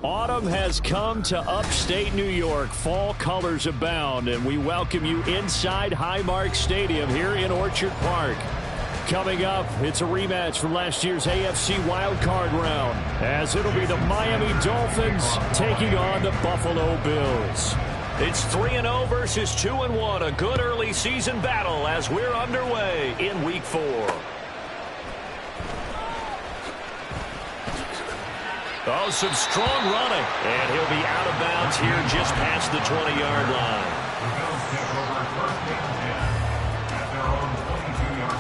Autumn has come to upstate New York. Fall colors abound, and we welcome you inside Highmark Stadium here in Orchard Park. Coming up, it's a rematch from last year's AFC wildcard round, as it'll be the Miami Dolphins taking on the Buffalo Bills. It's 3-0 versus 2-1, a good early season battle as we're underway in Week 4. Oh, some strong running. And he'll be out of bounds here just past the 20-yard line. The Bills take over first and 10 at their own 22-yard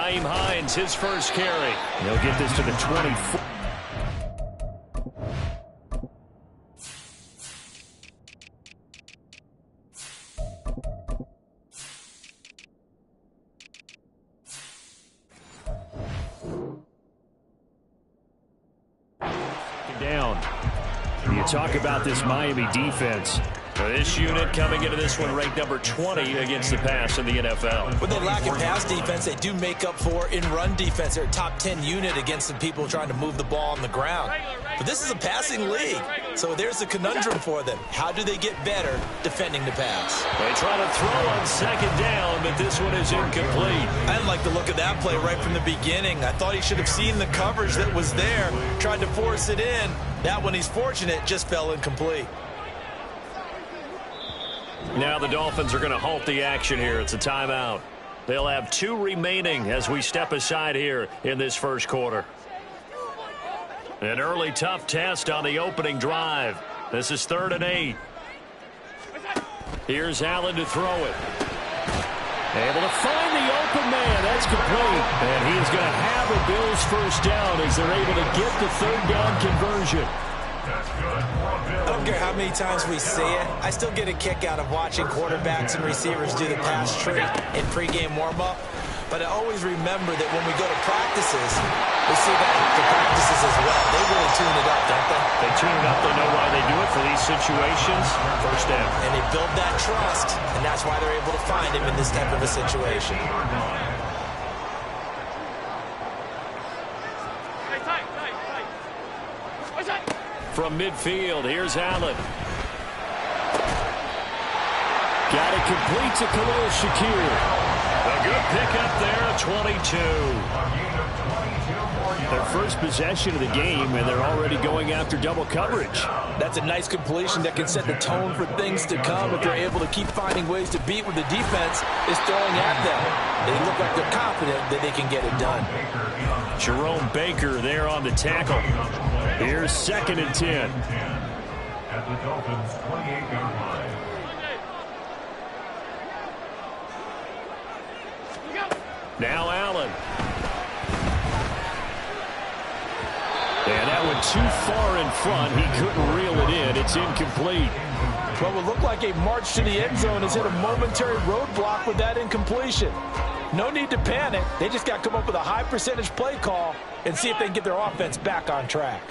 line. Nyheim Hines, his first carry. He'll get this to the 24. Down. You talk about this Miami defense. This unit coming into this one ranked number 20 against the pass in the NFL. When they lack in pass defense, they do make up for in run defense. They're a top 10 unit against the people trying to move the ball on the ground. But this is a passing league, so there's a conundrum for them. How do they get better defending the pass? They try to throw on second down, but this one is incomplete. I didn't like the look of that play right from the beginning. I thought he should have seen the coverage that was there, tried to force it in. That one, he's fortunate, just fell incomplete. Now the Dolphins are going to halt the action here. It's a timeout. They'll have 2 remaining as we step aside here in this first quarter. An early tough test on the opening drive. This is 3rd and 8. Here's Allen to throw it. Able to find the open man. That's complete. And he's going to have a Bills first down as they're able to get the 3rd down conversion. I don't care how many times we see it. I still get a kick out of watching quarterbacks and receivers do the pass tree in pregame warm-up. But I always remember that when we go to practices, we see that the practices as well. They really tune it up, don't they? They tune it up. They know why they do it for these situations. First down. And they build that trust, and that's why they're able to find him in this type of a situation. From midfield, here's Allen. Got it complete to Khalil Shakir. A good pickup there at 22. Their first possession of the game, and they're already going after double coverage. That's a nice completion that can set the tone for things to come if they're able to keep finding ways to beat what the defense is throwing at them. They look like they're confident that they can get it done. Jerome Baker there on the tackle. Here's 2nd and 10. At the Dolphins' 28-yard line. Now Allen. And that went too far in front. He couldn't reel it in. It's incomplete. What would look like a march to the end zone has hit a momentary roadblock with that incompletion. No need to panic. They just got to come up with a high percentage play call and see if they can get their offense back on track.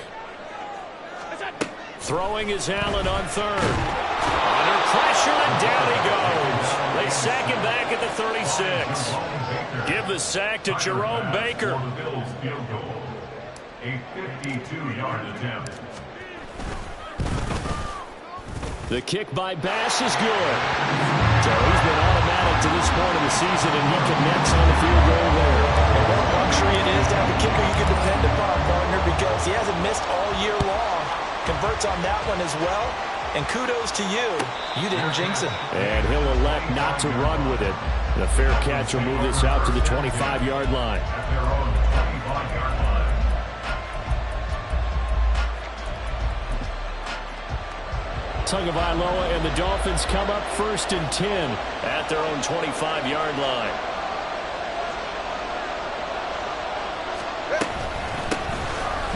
Throwing is Allen on 3rd. Under pressure, and down he goes. They sack him back at the 36. Give the sack to Jerome Baker. A 52-yard attempt. The kick by Bass is good. So he's been automatic to this point of the season, and he connects on the field goal there. And what a luxury it is to have a kicker you can depend upon, partner, because he hasn't missed all year long. Converts on that one as well. And kudos to you. You didn't jinx him. And he'll elect not to run with it. The fair catch will move this out to the 25-yard line. At their own 25-yard line. Tagovailoa and the Dolphins come up 1st and 10 at their own 25-yard line.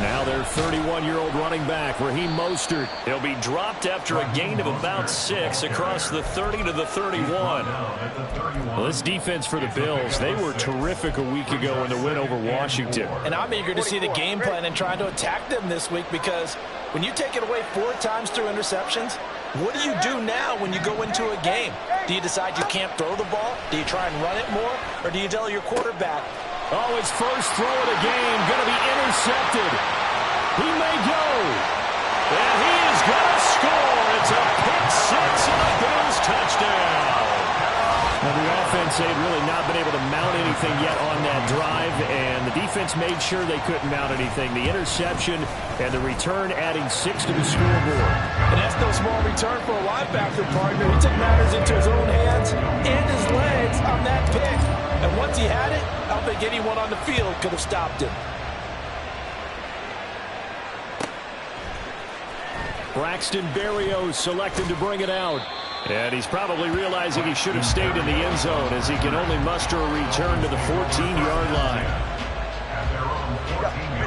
Now their 31-year-old running back, Raheem Mostert. He'll be dropped after a gain of about 6 across the 30 to the 31. Well, this defense for the Bills, they were terrific a week ago in the win over Washington. And I'm eager to see the game plan and try to attack them this week, because when you take it away 4 times through interceptions, what do you do now when you go into a game? Do you decide you can't throw the ball? Do you try and run it more? Or do you tell your quarterback, oh, his first throw of the game going to be intercepted. He may go. And he is going to score. It's a pick 6 and a Bills touchdown. Now, the offense, they'd really not been able to mount anything yet on that drive, and the defense made sure they couldn't mount anything. The interception and the return adding 6 to the scoreboard. And that's no small return for a linebacker, partner. He took matters into his own hands and his legs on that pick. And once he had it, I don't think anyone on the field could have stopped him. Braxton Berrios selected to bring it out. And he's probably realizing he should have stayed in the end zone, as he can only muster a return to the 14-yard line.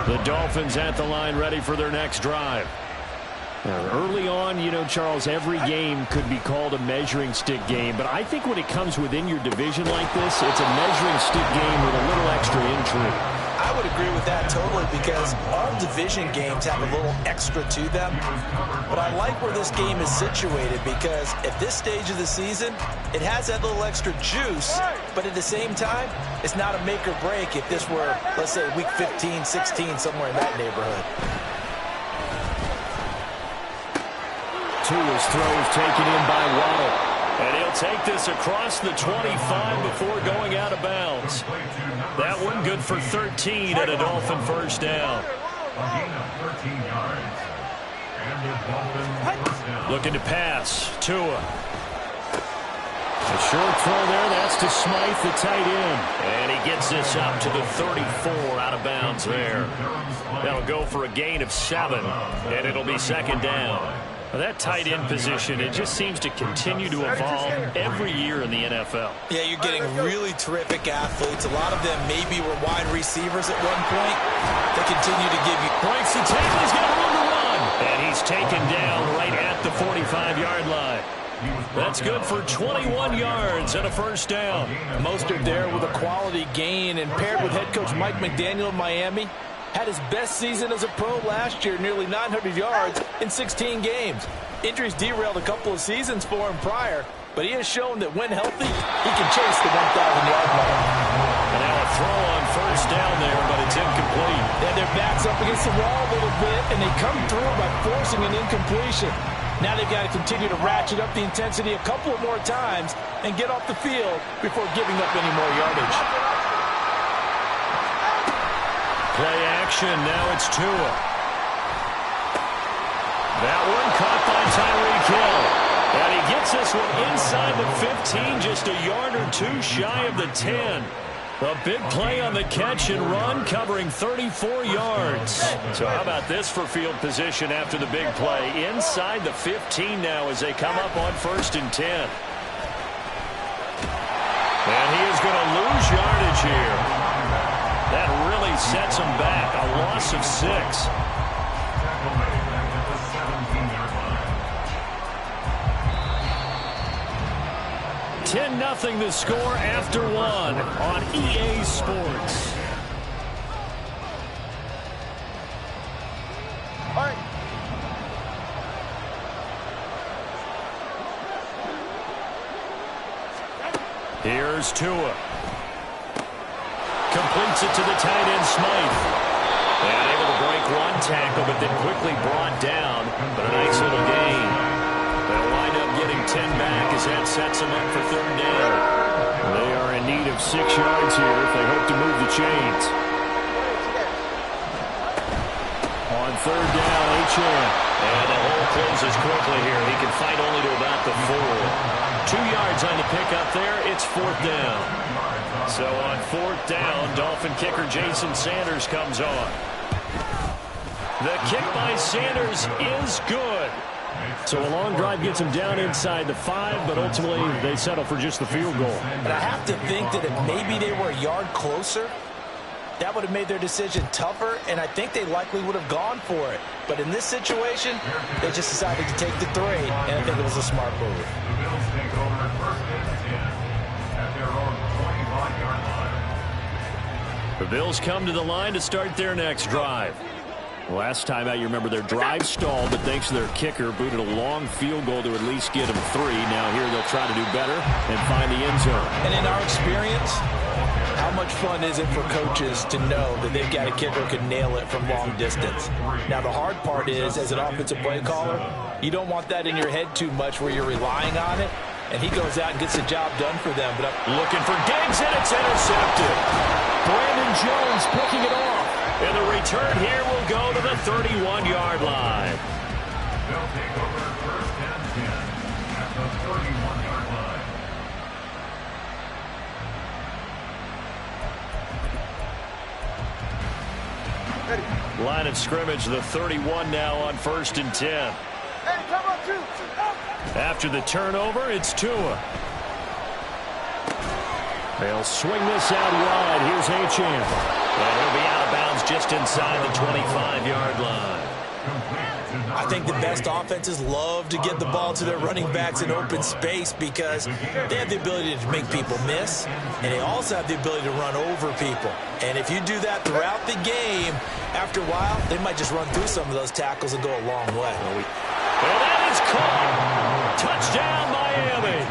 The Dolphins at the line, ready for their next drive. Early on, you know, Charles, every game could be called a measuring stick game, but I think when it comes within your division like this, it's a measuring stick game with a little extra intrigue. I would agree with that totally, because all division games have a little extra to them. But I like where this game is situated, because at this stage of the season, it has that little extra juice, but at the same time, it's not a make or break if this were, let's say, week 15, 16, somewhere in that neighborhood. Tua's throws taken in by Waddle. And he'll take this across the 25 before going out of bounds. That one good for 13 and a Dolphin first down. Looking to pass. Tua. A short throw there. That's to Smythe, the tight end. And he gets this up to the 34 out of bounds there. That'll go for a gain of 7, and it'll be second down. Well, that tight end position, it just seems to continue to evolve every year in the NFL. Yeah, you're getting really terrific athletes. A lot of them maybe were wide receivers at one point. They continue to give you points. The tackle, he's got room to run. And he's taken down right at the 45-yard line. That's good for 21 yards and a first down. Mostert there with a quality gain, and paired with head coach Mike McDaniel of Miami, had his best season as a pro last year, nearly 900 yards in 16 games. Injuries derailed a couple of seasons for him prior, but he has shown that when healthy, he can chase the 1,000-yard mark. And now a throw on first down there, but it's incomplete. And their backs up against the wall a little bit, and they come through by forcing an incompletion. Now they've got to continue to ratchet up the intensity a couple of more times and get off the field before giving up any more yardage. Play action, now it's Tua. That one caught by Tyreek Hill. And he gets this one inside the 15, just a yard or 2 shy of the 10. A big play on the catch and run, covering 34 yards. So how about this for field position after the big play? Inside the 15 now as they come up on 1st and 10. And he is going to lose yardage here. That really sets him back. A loss of 6. 10-0 the score after 1 on EA Sports. All right. Here's Tua. Completes it to the tight end, Smythe. And able to break one tackle, but then quickly brought down. But a nice little gain. They'll wind up getting 10 back as that sets them up for 3rd down. They are in need of 6 yards here if they hope to move the chains. On 3rd down, H.M. And the hole closes quickly here. He can fight only to about the 4. 2 yards on the pickup there. It's 4th down. So on 4th down, Dolphin kicker Jason Sanders comes on. The kick by Sanders is good. So a long drive gets him down inside the 5, but ultimately they settle for just the field goal. And I have to think that if maybe they were a yard closer, That would have made their decision tougher, and I think they likely would have gone for it. But in this situation, they just decided to take the 3, and I think it was a smart move. The Bills take over first and 10 at their own 25-yard line. The Bills come to the line to start their next drive. Last time out, you remember their drive stalled, but thanks to their kicker, booted a long field goal to at least get them 3. Now here they'll try to do better and find the end zone. And in our experience, how much fun is it for coaches to know that they've got a kicker who can nail it from long distance? Now, the hard part is, as an offensive play caller, you don't want that in your head too much where you're relying on it, and he goes out and gets the job done for them. But looking for Diggs, and it's intercepted. Brandon Jones picking it off. And the return here will go to the 31-yard line. They'll take over first and 10 at the 31-yard line. Line of scrimmage, the 31 now on first and 10. After the turnover, it's Tua. They'll swing this out wide. Here's Achane. And he'll be out of bounds just inside the 25-yard line. I think the best offenses love to get the ball to their running backs in open space because they have the ability to make people miss, and they also have the ability to run over people. And if you do that throughout the game, after a while, they might just run through some of those tackles and go a long way. And that is caught. Touchdown, Miami.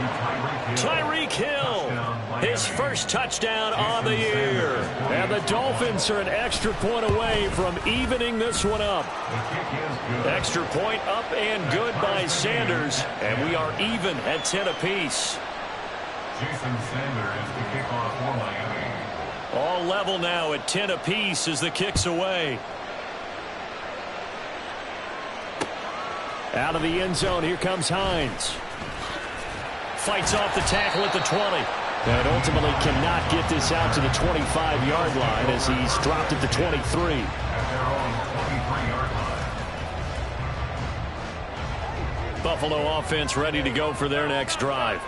Tyreek Hill, his first touchdown on the year. And the Dolphins are an extra point away from evening this one up. Extra point up and good by Sanders. And we are even at 10 apiece. Jason Sanders is the kickoff for Miami. All level now at 10 apiece as the kick's away. Out of the end zone, here comes Hines. Fights off the tackle at the 20. And ultimately cannot get this out to the 25-yard line as he's dropped at the 23. At their own 23-yard line. Buffalo offense ready to go for their next drive.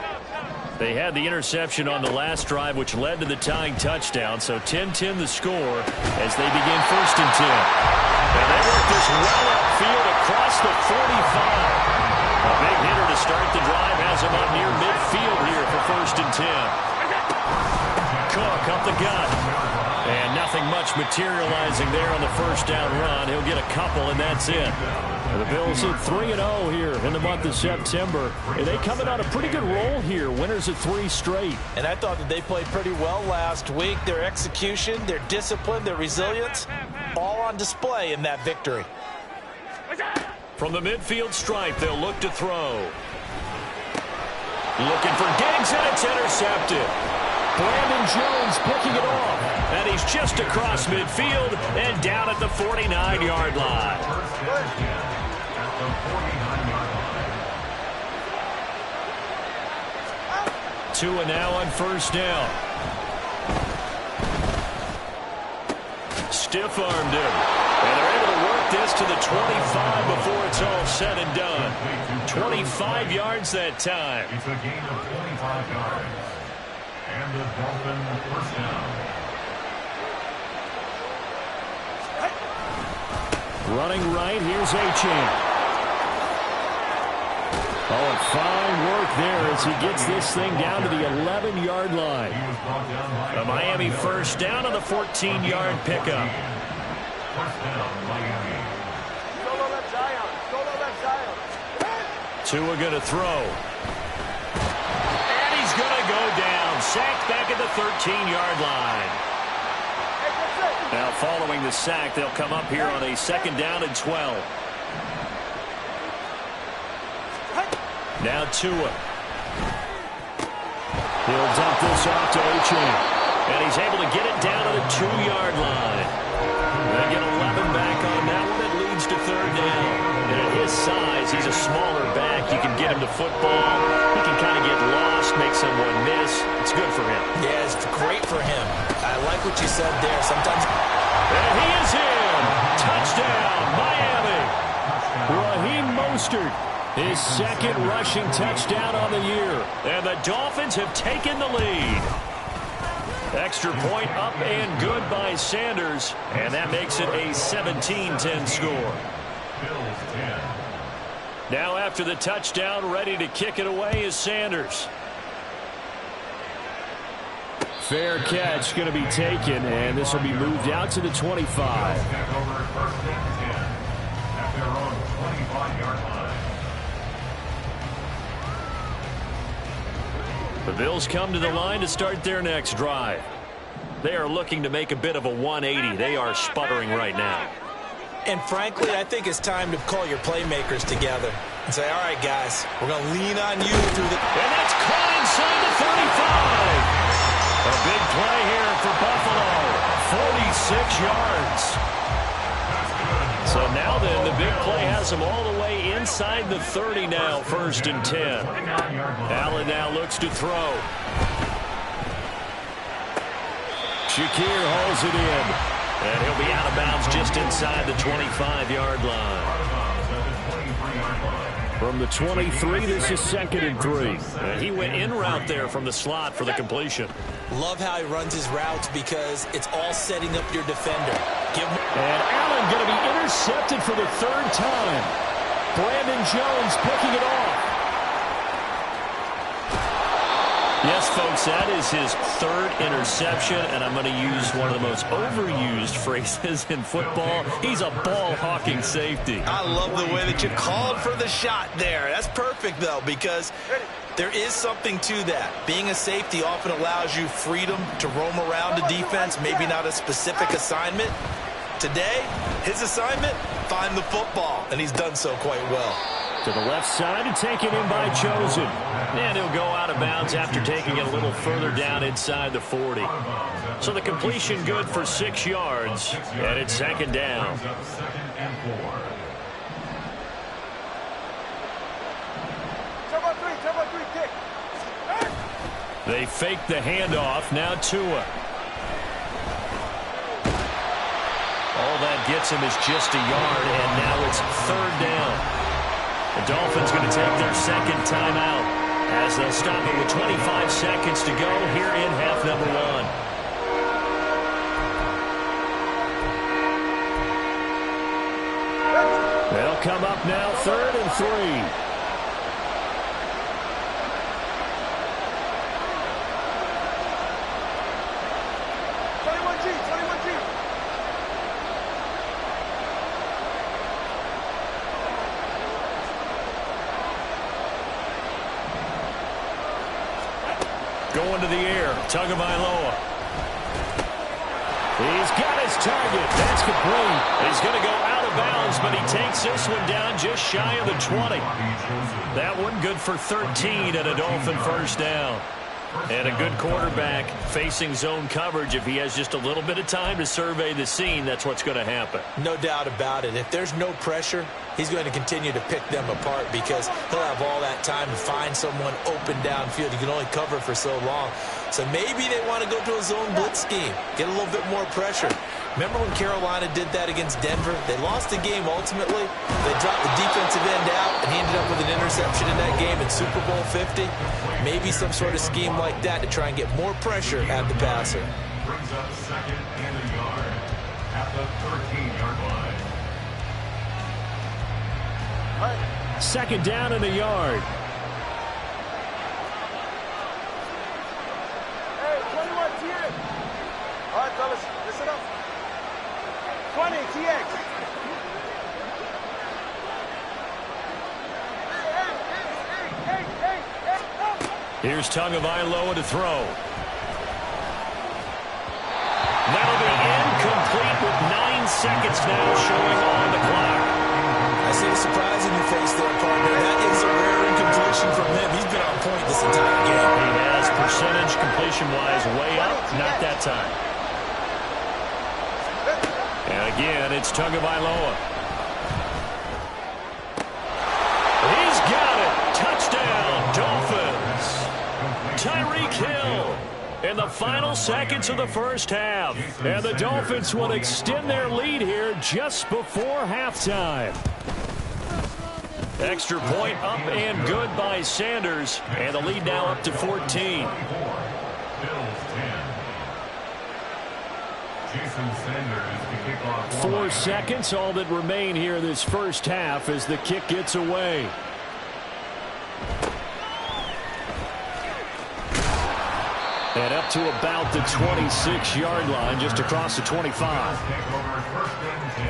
They had the interception on the last drive, which led to the tying touchdown. So 10-10 the score as they begin first and 10. And they work this well upfield across the 45. A big hitter to start the drive has him up near midfield here for first and 10. Cook up the gut. And nothing much materializing there on the first down run. He'll get a couple, and that's it. The Bills hit 3-0 here in the month of September. And they coming on a pretty good roll here. Winners of 3 straight. And I thought that they played pretty well last week. Their execution, their discipline, their resilience, all on display in that victory. From the midfield stripe, they'll look to throw. Looking for Diggs, and it's intercepted. Brandon Jones picking it off. And he's just across midfield and down at the 49-yard line. Tua now on first down. Stiff-armed him. And they're able to work this to the 25 before it's all said and done. 25 yards that time. It's a gain of 25 yards. And the Dolphins first down. Running right, here's Achane. Oh, fine work there as he gets this thing down to the 11-yard line. A Miami first down on the 14-yard pickup. First down, Miami. Tua going to throw. And he's going to go down. Sacked back at the 13-yard line. Now following the sack, they'll come up here on a second down and 12. Now Tua. He'll dump this off to Achane. And he's able to get it down to the 2-yard line. They get 11 back on that one. It leads to third down. And at his size, he's a smaller back. You can get him to football. He can kind of get lost, make someone miss. It's good for him. Yeah, it's great for him. I like what you said there. Sometimes. And he is in. Touchdown, Miami. Raheem Mostert. His second rushing touchdown on the year. And the Dolphins have taken the lead. Extra point up and good by Sanders, and that makes it a 17-10 score. Bills 10. Now after the touchdown, ready to kick it away is Sanders. Fair catch going to be taken, and this will be moved out to the 25. Back over at first and 10 at their own 25-yard line. The Bills come to the line to start their next drive. They are looking to make a bit of a 180. They are sputtering right now. And frankly, I think it's time to call your playmakers together and say, all right, guys, we're going to lean on you through the... And that's caught inside the 35. A big play here for Buffalo. 46 yards. So now then, the big play has them all the way inside the 30 now, 1st and 10. Allen now looks to throw. Shakir holds it in. And he'll be out of bounds just inside the 25-yard line. From the 23, this is 2nd and 3. He went in route there from the slot for the completion. Love how he runs his routes because it's all setting up your defender. And Allen going to be intercepted for the 3rd time. Brandon Jones picking it off. Yes, folks, that is his 3rd interception, and I'm going to use one of the most overused phrases in football. He's a ball-hawking safety. I love the way that you called for the shot there. That's perfect, though, because there is something to that. Being a safety often allows you freedom to roam around a defense, maybe not a specific assignment. Today, his assignment, find the football, and he's done so quite well. To the left side and taken in by Chosen. And he'll go out of bounds after taking it a little further down inside the 40. So the completion good for 6 yards, and it's 2nd down. They fake the handoff. Now Tua. All that gets him is just a yard, and now it's 3rd down. The Dolphins going to take their 2nd timeout as they'll stop it with 25 seconds to go here in half number 1. They'll come up now 3rd and 3. Going to the air, Tagovailoa. He's got his target. That's complete. He's going to go out of bounds, but he takes this one down just shy of the 20. That one good for 13 and a Dolphin 1st down. And a good quarterback facing zone coverage. If he has just a little bit of time to survey the scene, that's what's going to happen. No doubt about it. If there's no pressure, he's going to continue to pick them apart because he'll have all that time to find someone open downfield. He can only cover for so long. So maybe they want to go to a zone blitz scheme, get a little bit more pressure. Remember when Carolina did that against Denver? They lost the game ultimately. They dropped the defensive end out, and he ended up with an interception in that game in Super Bowl 50. Maybe some sort of scheme like that to try and get more pressure at the passer. Brings up 2nd and a yard at the 13-yard line. 2nd down and a yard. Hey, 21 TX. All right, fellas, listen up. 20 TX. Here's Tagovailoa to throw. That'll be incomplete with 9 seconds now showing on the clock. I see a surprise in your face there, partner. That is a rare incompletion from him. He's been on point this entire game. He has percentage completion-wise way up. Not that time. And again, it's Tagovailoa. He's got it. Touchdown, Dolphins. Tyreek Hill in the final seconds of the 1st half. And the Dolphins will extend their lead here just before halftime. Extra point up and good by Sanders. And the lead now up to 14. 4 seconds, all that remain here this first half as the kick gets away. And up to about the 26-yard line, just across the 25. First and 10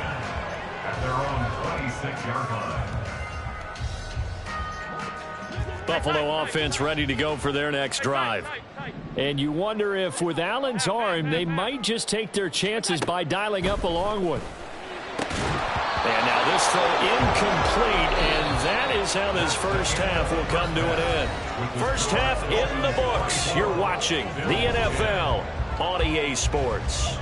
at their own 26-yard line. Buffalo offense ready to go for their next drive. And you wonder if with Allen's arm, they might just take their chances by dialing up a long one. And now this throw incomplete, and that is how this first half will come to an end. First half in the books. You're watching the NFL on EA Sports.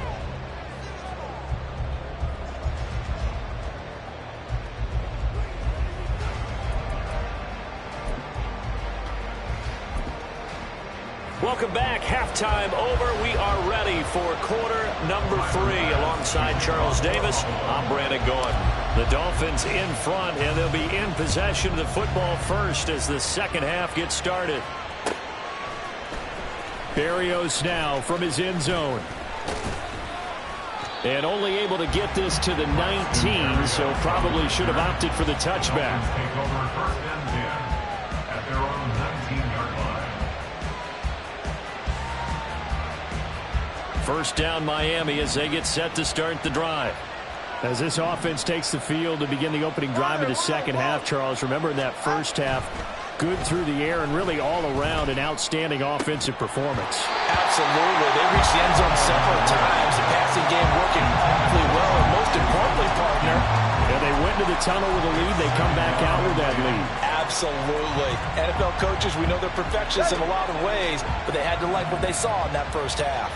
Welcome back. Halftime over. We are ready for quarter number 3. Alongside Charles Davis, I'm Brandon Gordon. The Dolphins in front, and they'll be in possession of the football first as the second half gets started. Berrios now from his end zone. And only able to get this to the 19, so probably should have opted for the touchback. Take over first and 10 at their own 19-yard line. First down Miami as they get set to start the drive. As this offense takes the field to begin the opening drive of the second half, Charles, remember in that first half, good through the air and really all around an outstanding offensive performance. Absolutely. They reached the end zone several times. The passing game working awfully well, and most importantly, partner, and they went into the tunnel with a lead. They come back out with that lead. Absolutely. NFL coaches, we know they're perfectionists in a lot of ways, but they had to like what they saw in that first half.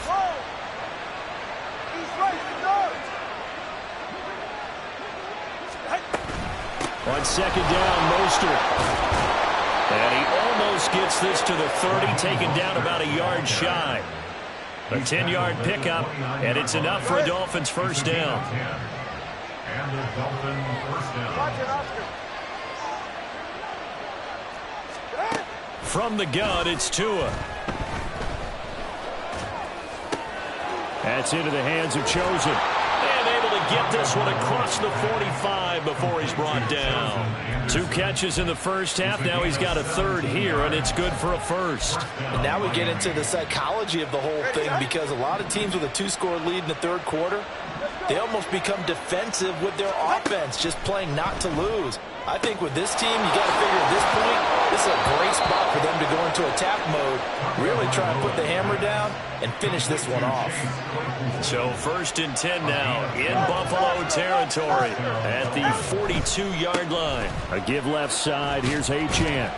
On second down, Mostert. And he almost gets this to the 30, taken down about a yard shy. A 10-yard pickup, and it's enough for a Dolphins first down. And the Dolphins first down. From the gun, it's Tua. That's into the hands of Chosen. And able to get this one across the 45 before he's brought down. 2 catches in the first half. Now he's got a third here, and it's good for a first. And now we get into the psychology of the whole thing, because a lot of teams with a 2-score lead in the third quarter, they almost become defensive with their offense, just playing not to lose. I think with this team, you got to figure at this point, this is a great spot for them to go into attack mode, really try and put the hammer down and finish this one off. So first and 10 now in Buffalo territory at the 42-yard line. A give left side. Here's Achane.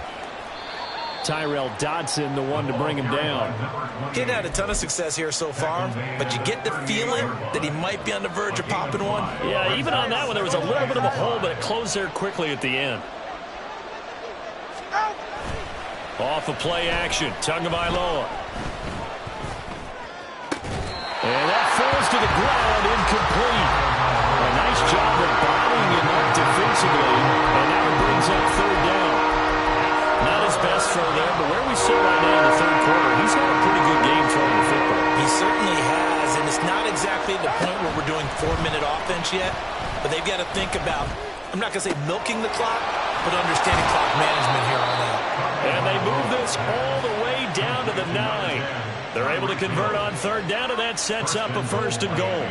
Tyrell Dodson, the one to bring him down. He hadn't had a ton of success here so far, but you get the feeling that he might be on the verge of popping one. Yeah, even on that one, there was a little bit of a hole, but it closed there quickly at the end. Off of play action, Tagovailoa. And that falls to the ground, incomplete. A nice job of bodying him up defensively, and now it brings up third down. Not his best throw there, but where we sit right now in the third quarter, he's had a pretty good game throwing the football. He certainly has, and it's not exactly the point where we're doing 4-minute offense yet, but they've got to think about, I'm not going to say milking the clock, but understanding clock management here on out. And they move this all the way down to the 9. They're able to convert on third down, and that sets up a first and goal.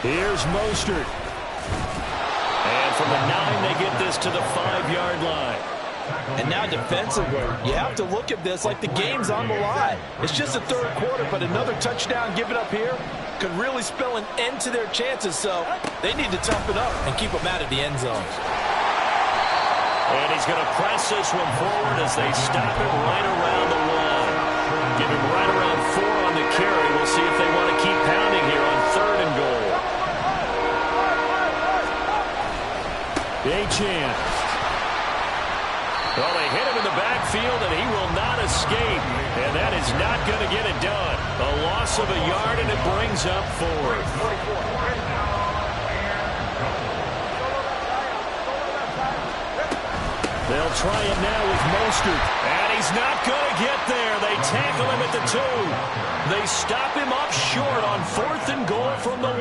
Here's Mostert. And from the 9, they get this to the 5-yard line. And now defensively, you have to look at this like the game's on the line. It's just the third quarter, but another touchdown given up here could really spell an end to their chances, so they need to tough it up and keep them out of the end zone. And he's going to press this one forward as they stop him right around the 1. Give him right around 4 on the carry. We'll see if they want to keep pounding here on third and goal. Achane. Well, they hit him in the backfield, and he will not escape. And that is not going to get it done. A loss of a yard, and it brings up 4. They'll try it now with Mostert. And he's not going to get there. They tackle him at the 2. They stop him up short on 4th and goal from the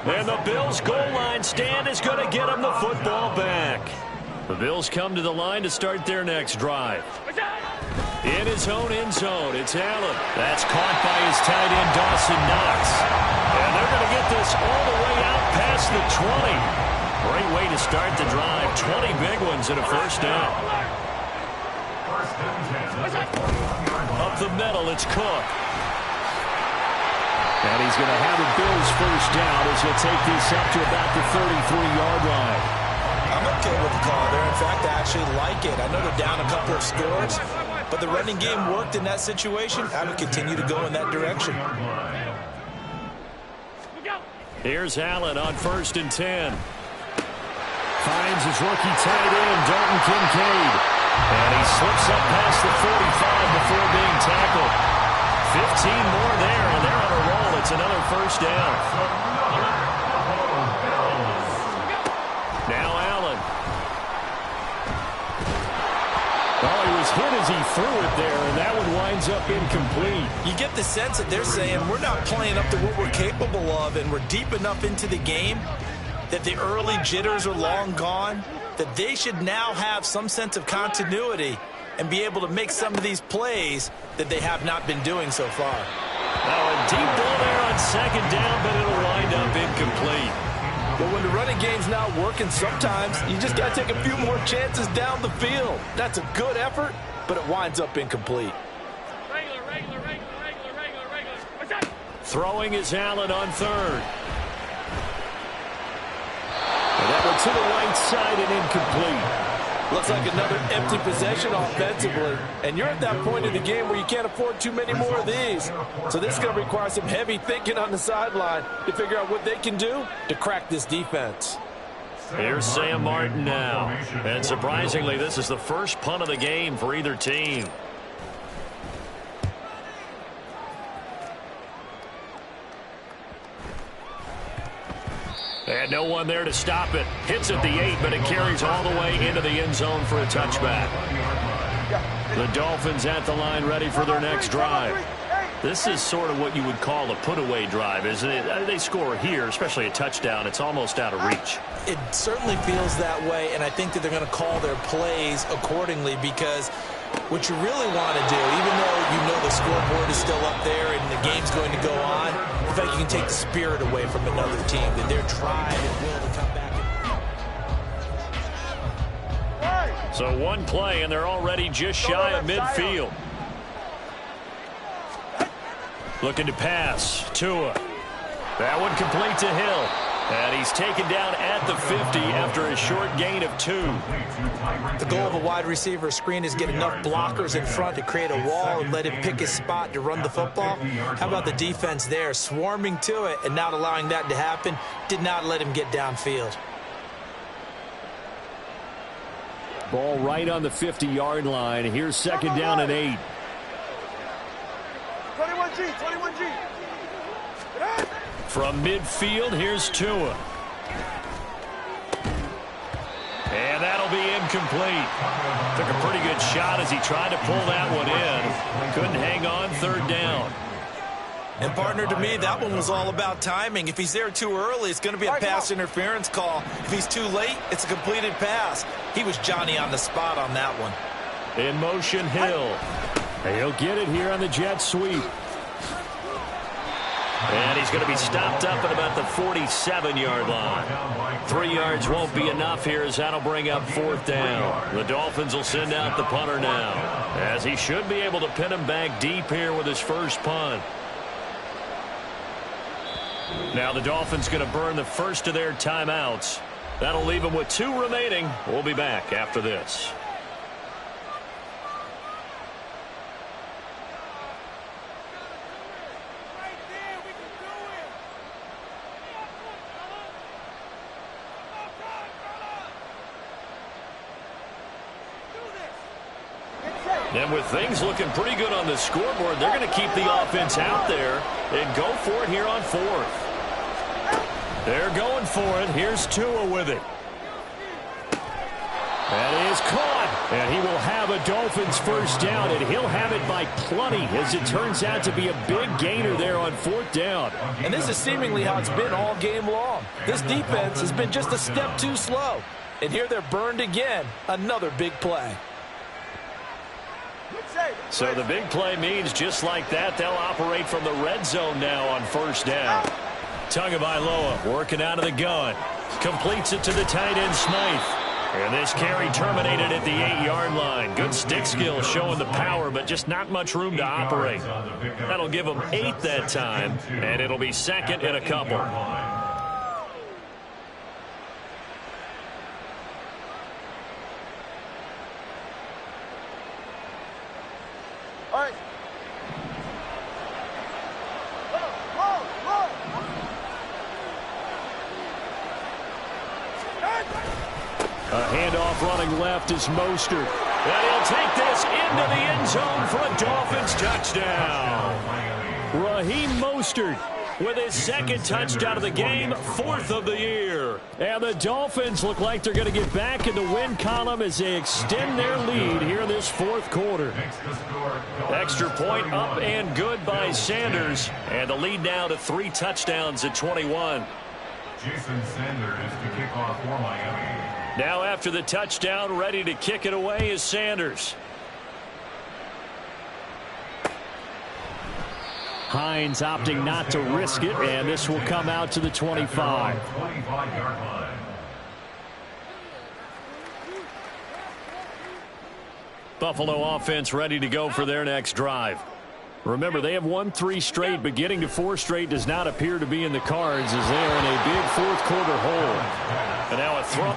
1. And the Bills' goal line stand is going to get him the football back. The Bills come to the line to start their next drive. In his own end zone, it's Allen. That's caught by his tight end, Dawson Knox. And they're going to get this all the way out past the 20. Great way to start the drive. 20 big ones and a first down. Up the middle, it's Cook. And he's going to have a Bills first down as he'll take this up to about the 33-yard line. I'm okay with the call there. In fact, I actually like it. I know they're down a couple of scores, but the running game worked in that situation. I would continue to go in that direction. Here's Allen on 1st and 10. Finds his rookie tight end, Dalton Kincaid. And he slips up past the 45 before being tackled. 15 more there, and they're on a roll. It's another first down. Now Allen. Oh, he was hit as he threw it there, and that one winds up incomplete. You get the sense that they're saying we're not playing up to what we're capable of, and we're deep enough into the game that the early jitters are long gone, that they should now have some sense of continuity and be able to make some of these plays that they have not been doing so far. Now a deep ball there on 2nd down, but it'll wind up incomplete. But when the running game's not working, sometimes you just got to take a few more chances down the field. That's a good effort, but it winds up incomplete. Regular. Throwing is Allen on 3rd. And that one to the right side and incomplete. Looks like another empty possession offensively. And you're at that point in the game where you can't afford too many more of these. So this is going to require some heavy thinking on the sideline to figure out what they can do to crack this defense. Here's Sam Martin now. And surprisingly, this is the first punt of the game for either team. And no one there to stop it. Hits at the 8, but it carries all the way into the end zone for a touchback. The Dolphins at the line ready for their next drive. This is sort of what you would call a put-away drive, isn't it? They score here, especially a touchdown. It's almost out of reach. It certainly feels that way, and I think that they're going to call their plays accordingly because what you really want to do, even though you know the scoreboard is still up there and the game's going to go on, in fact, you can take the spirit away from another team, that they're trying and will to come back. So one play, and they're already just shy of midfield. Looking to pass. Tua. That one complete to Hill. And he's taken down at the 50 after a short gain of 2. The goal of a wide receiver screen is get enough blockers in front to create a wall and let him pick his spot to run the football. How about the defense there, swarming to it and not allowing that to happen? Did not let him get downfield. Ball right on the 50-yard line. Here's 2nd down and 8. 21G. From midfield, here's Tua. And that'll be incomplete. Took a pretty good shot as he tried to pull that one in. Couldn't hang on, 3rd down. And partner, to me, that one was all about timing. If he's there too early, it's going to be a pass interference call. If he's too late, it's a completed pass. He was Johnny on the spot on that one. In motion, Hill. He'll get it here on the jet sweep. And he's going to be stopped up at about the 47-yard line. 3 yards won't be enough here as that'll bring up 4th down. The Dolphins will send out the punter now, as he should be able to pin him back deep here with his first punt. Now the Dolphins going to burn the first of their timeouts. That'll leave them with 2 remaining. We'll be back after this. And with things looking pretty good on the scoreboard, they're going to keep the offense out there and go for it here on 4th. They're going for it. Here's Tua with it. That is caught, and he will have a Dolphins first down, and he'll have it by plenty, as it turns out to be a big gainer there on 4th down. And this is seemingly how it's been all game long. This defense has been just a step too slow. And here they're burned again. Another big play. So the big play means just like that, they'll operate from the red zone now on 1st down. Tagovailoa working out of the gun. Completes it to the tight end Smythe. And this carry terminated at the 8-yard line. Good stick skill showing the power, but just not much room to operate. That'll give them 8 that time, and it'll be 2nd and a couple. All right. A handoff running left is Mostert. And he'll take this into the end zone for a Dolphins touchdown. Raheem Mostert with his 2nd touchdown of the game, 4th of the year. And the Dolphins look like they're going to get back in the win column as they extend their lead here in this 4th quarter. Extra point up and good by Sanders. And the lead now to 3 touchdowns at 21. Jason Sanders to kick off for Miami. Now after the touchdown, ready to kick it away is Sanders. Hines opting not to risk it, and this will come out to the 25. 25-yard line. Buffalo offense ready to go for their next drive. Remember, they have won 3 straight, but getting to 4 straight does not appear to be in the cards as they are in a big 4th quarter hole. And now a throw.